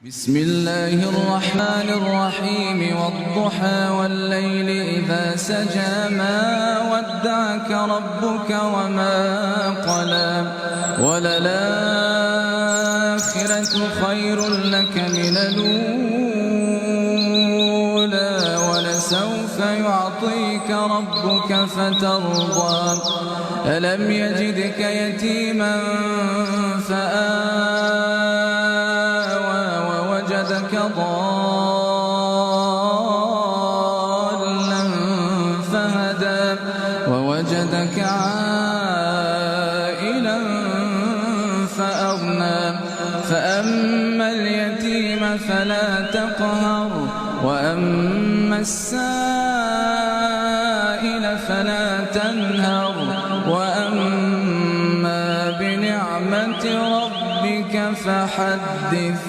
بسم الله الرحمن الرحيم والضحى والليل إذا سجى ما ودعك ربك وما قلى وللآخرة خير لك من الأولى ولسوف يعطيك ربك فترضى ألم يجدك يتيما ووجدك ضالا فهدى ووجدك عائلا فأغنى فأما اليتيم فلا تقهر وأما السائل فلا تنهر وأما بنعمة ربك فحدث.